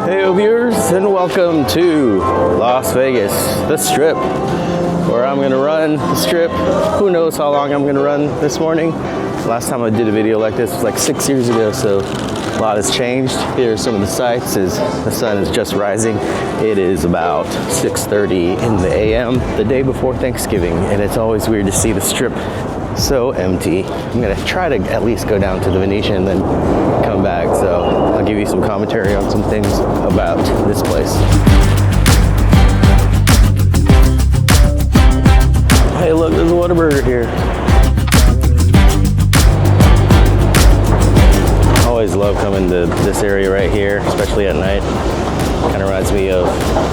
Hey viewers, and welcome to Las Vegas, the Strip, where I'm gonna run the Strip. Who knows how long I'm gonna run this morning. Last time I did a video like this was like 6 years ago, so a lot has changed. Here are some of the sights as the sun is just rising. It is about 6:30 in the AM, the day before Thanksgiving, and it's always weird to see the Strip so empty. I'm gonna try to at least go down to the Venetian and then come back, so I'll give you some commentary on some things about this place. Hey look, there's a Whataburger here. I always love coming to this area right here, especially at night. Kind of reminds me of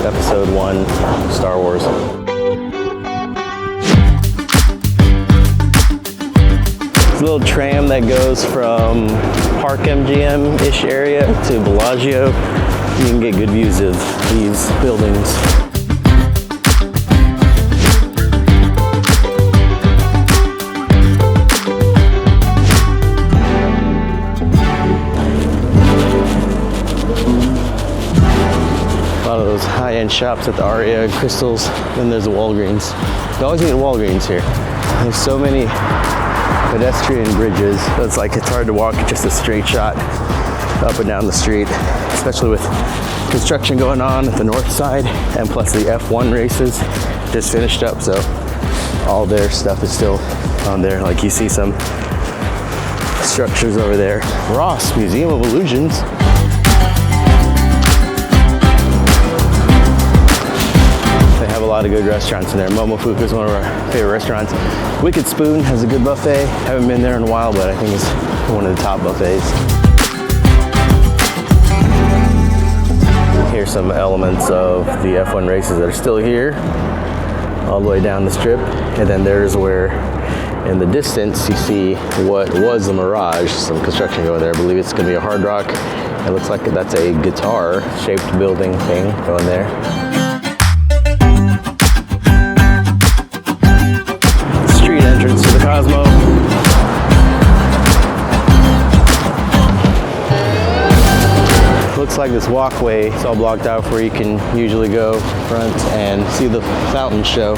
episode 1, Star Wars. A little tram that goes from Park MGM-ish area to Bellagio. You can get good views of these buildings. A lot of those high-end shops at the Aria and Crystals. Then there's a Walgreens. You always need a Walgreens here. There's so many pedestrian bridges. So it's hard to walk just a straight shot up and down the street, especially with construction going on at the north side, and plus the F1 races just finished up, so all their stuff is still on there. Like you see some structures over there. Ross, Museum of Illusions. They have a lot of good restaurants in there. Momofuku is one of our favorite restaurants. Wicked Spoon has a good buffet. Haven't been there in a while, but I think it's one of the top buffets. Here's some elements of the F1 races that are still here, all the way down the Strip. And then there's where, in the distance, you see what was the Mirage, some construction going there. I believe it's gonna be a Hard Rock. It looks like that's a guitar-shaped building thing going there. Entrance to the Cosmo. Looks like this walkway is all blocked out where you can usually go front and see the fountain show.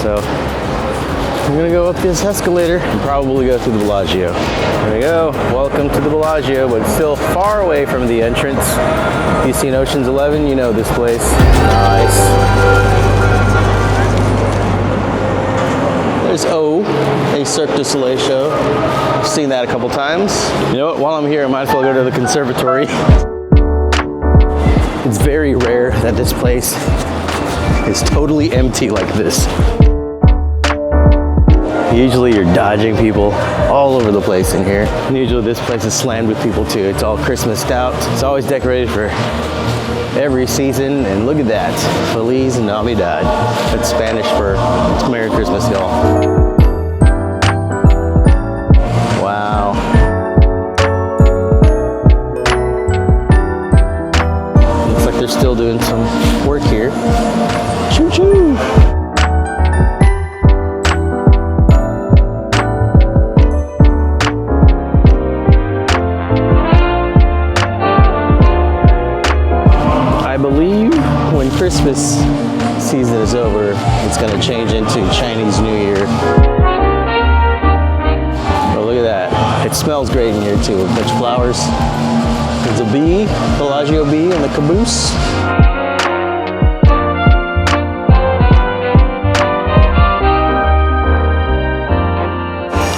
So I'm gonna go up this escalator and probably go through the Bellagio. There we go. Welcome to the Bellagio, but it's still far away from the entrance. If you've seen Ocean's 11, you know this place. Nice. There's a Cirque du Soleil show. I've seen that a couple times. You know what, while I'm here, I might as well go to the conservatory. It's very rare that this place is totally empty like this. Usually you're dodging people all over the place in here. And usually this place is slammed with people too. It's all Christmased out. It's always decorated for every season, and look at that. Feliz Navidad. That's Spanish for Merry Christmas, y'all. Wow. Looks like they're still doing some work here. Choo-choo! I believe when Christmas season is over, it's going to change into Chinese New Year. Oh, look at that. It smells great in here too, with a bunch of flowers. There's a bee, Bellagio bee, and the caboose.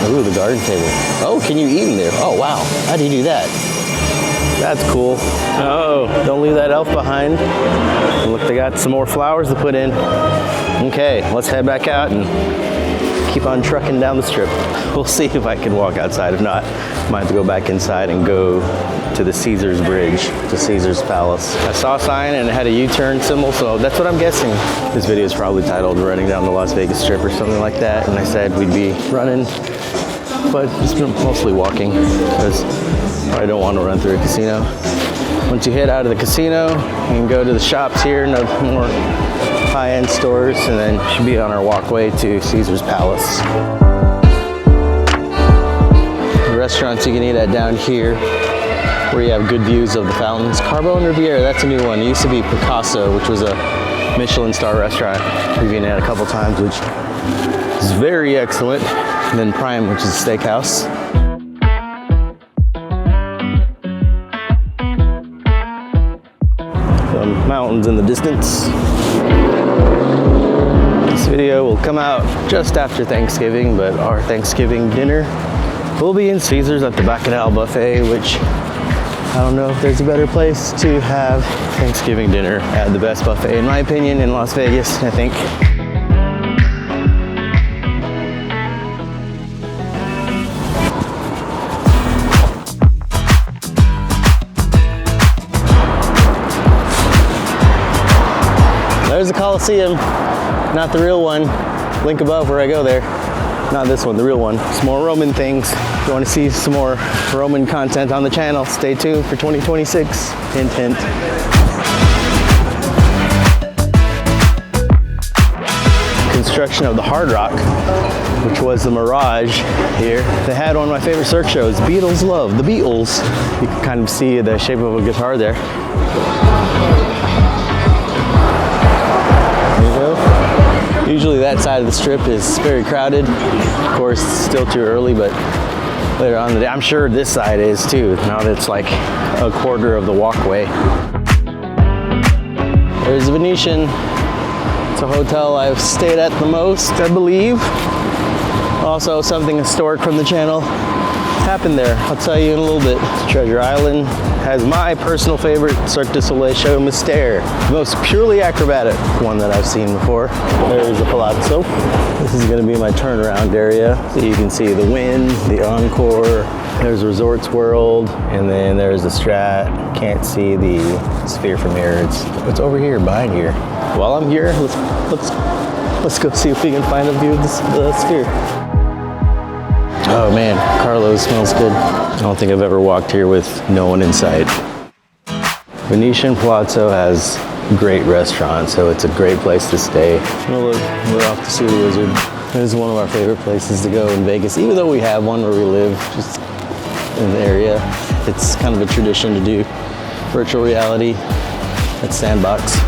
Ooh, the garden table. Oh, can you eat in there? Oh, wow. How do you do that? That's cool. Oh, don't leave that elf behind. Look, they got some more flowers to put in. Okay, let's head back out and keep on trucking down the Strip. We'll see if I can walk outside. If not, I might have to go back inside and go to the Caesars Bridge, to Caesars Palace. I saw a sign and it had a U-turn symbol, so that's what I'm guessing. This video is probably titled Running Down the Las Vegas Strip or something like that, and I said we'd be running, but it's been mostly walking because I don't want to run through a casino. Once you head out of the casino, you can go to the shops here, no more high-end stores, and then should be on our walkway to Caesars Palace. The restaurants you can eat at down here where you have good views of the fountains. Carbone Riviera, that's a new one. It used to be Picasso, which was a Michelin star restaurant. We've eaten at a couple times, which is very excellent. And then Prime, which is a steakhouse. Some mountains in the distance. This video will come out just after Thanksgiving, but our Thanksgiving dinner will be in Caesars at the Bacchanal Buffet, which I don't know if there's a better place to have Thanksgiving dinner at the best buffet, in my opinion, in Las Vegas, I think. There's the Coliseum, not the real one. Link above where I go there. Not this one, the real one. Some more Roman things. If you want to see some more Roman content on the channel, stay tuned for 2026. Hint, hint. Construction of the Hard Rock, which was the Mirage here. They had one of my favorite Cirque shows, Beatles Love, the Beatles. You can kind of see the shape of a guitar there. Usually that side of the strip is very crowded. Of course, it's still too early, but later on in the day, I'm sure this side is too, now that it's like a quarter of the walkway. There's the Venetian. It's a hotel I've stayed at the most, I believe. Also, something historic from the channel happened there. I'll tell you in a little bit. Treasure Island has my personal favorite Cirque du Soleil show, Mystère. The most purely acrobatic one that I've seen before. There's the Palazzo. This is gonna be my turnaround area. So you can see the Wynn, the Encore, there's Resorts World, and then there's the Strat. Can't see the Sphere from here. It's over here, behind here. While I'm here, let's go see if we can find a view of the Sphere. Oh man, Carlos smells good. I don't think I've ever walked here with no one inside. Venetian Palazzo has great restaurants, so it's a great place to stay. Oh look, we're off to see the Wizard. This is one of our favorite places to go in Vegas, even though we have one where we live, just in the area. It's kind of a tradition to do virtual reality at Sandbox.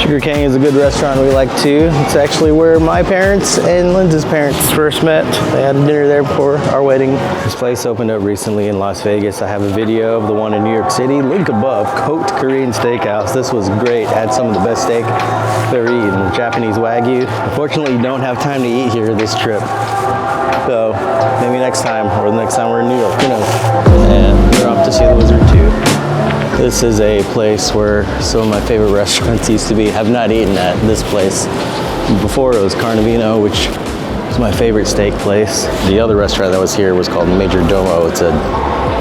Sugar King is a good restaurant we like too. It's actually where my parents and Lindsay's parents first met. They had a dinner there before our wedding. This place opened up recently in Las Vegas. I have a video of the one in New York City. Link above, Cote Korean Steakhouse. This was great. Had some of the best steak I've ever eaten. Japanese Wagyu. Unfortunately, you don't have time to eat here this trip. So maybe next time, or the next time we're in New York, who knows. And we're off to see the Wizard too. This is a place where some of my favorite restaurants used to be. Have not eaten at this place. Before it was Carnivino, which was my favorite steak place. The other restaurant that was here was called Major Domo. It's a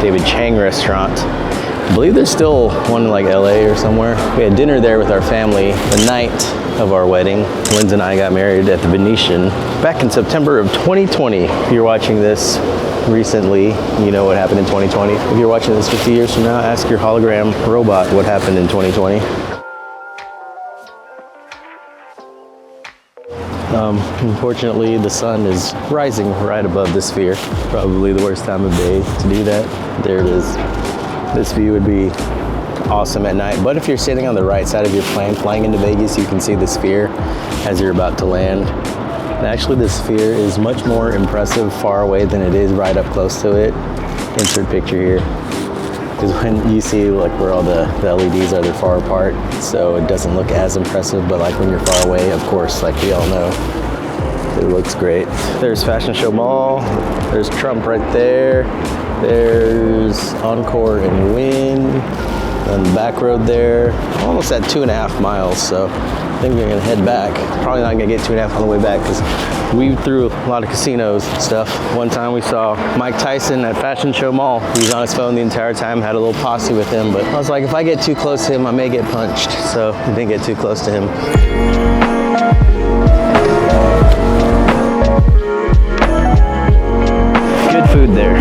David Chang restaurant. I believe there's still one in like LA or somewhere. We had dinner there with our family the night of our wedding. Lindsay and I got married at the Venetian back in September of 2020. If you're watching this recently, you know what happened in 2020. If you're watching this 50 years from now, ask your hologram robot what happened in 2020. Unfortunately, the sun is rising right above the Sphere. Probably the worst time of day to do that. There it is. This view would be awesome at night, but if you're sitting on the right side of your plane flying into Vegas, you can see the Sphere as you're about to land. And actually, the Sphere is much more impressive far away than it is right up close to it. Insert picture here. Because when you see like where all the LEDs are, they're far apart, so it doesn't look as impressive, but like when you're far away, of course, like we all know, it looks great. There's Fashion Show Mall, there's Trump right there, there's Encore and Wynn, and the back road there, almost at 2.5 miles, so I think we're gonna head back. Probably not gonna get 2.5 on the way back because we through a lot of casinos and stuff. One time we saw Mike Tyson at Fashion Show Mall. He was on his phone the entire time, had a little posse with him, but I was like, if I get too close to him, I may get punched. So we didn't get too close to him. Good food there.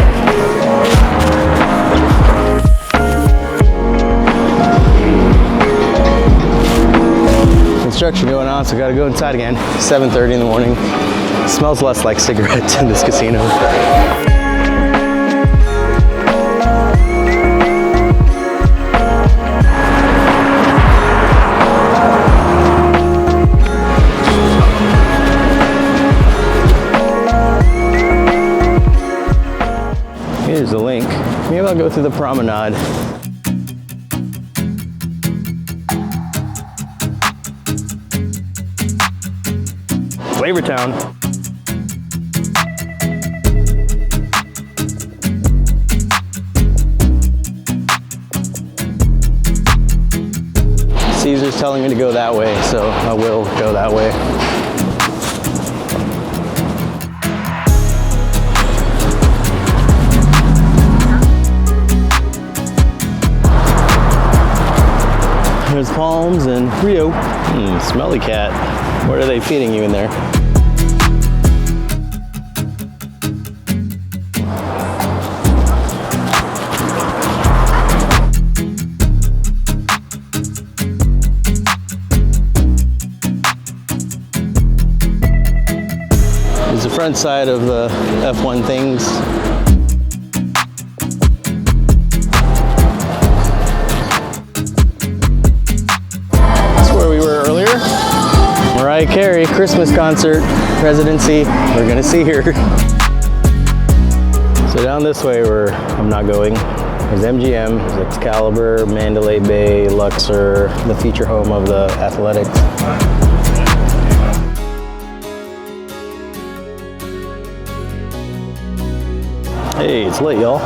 Construction going on, So gotta go inside again. 7:30 in the morning. Smells less like cigarettes in this casino. Here's the link. Maybe I'll go through the promenade. Flavortown. Caesar's telling me to go that way, so I will go that way. There's Palms and Rio. Smelly cat. What are they feeding you in there? There's the front side of the F1 things. Mariah Carey, Christmas concert, residency, we're gonna see her. So down this way where I'm not going, there's MGM, there's Excalibur, Mandalay Bay, Luxor, the feature home of the Athletics. Hey, it's late, y'all.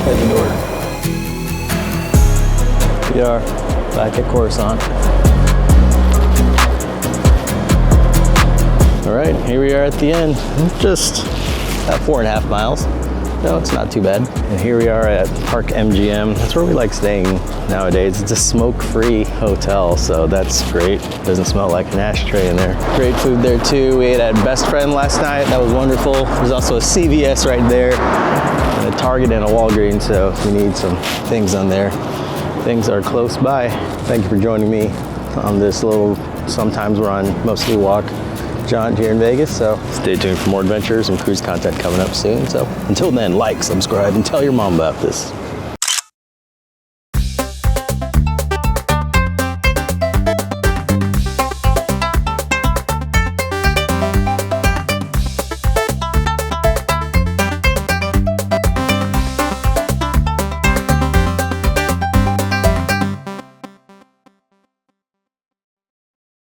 Head the door. We are back at Coruscant. All right, here we are at the end. Just about 4.5 miles. No, it's not too bad. And here we are at Park MGM. That's where we like staying nowadays. It's a smoke-free hotel, so that's great. Doesn't smell like an ashtray in there. Great food there too. We ate at Best Friend last night. That was wonderful. There's also a CVS right there, and a Target and a Walgreens, so if you need some things on there, things are close by. Thank you for joining me on this little, sometimes we're on mostly walk jaunt here in Vegas. So stay tuned for more adventures and cruise content coming up soon. So until then, like, subscribe, and tell your mom about this.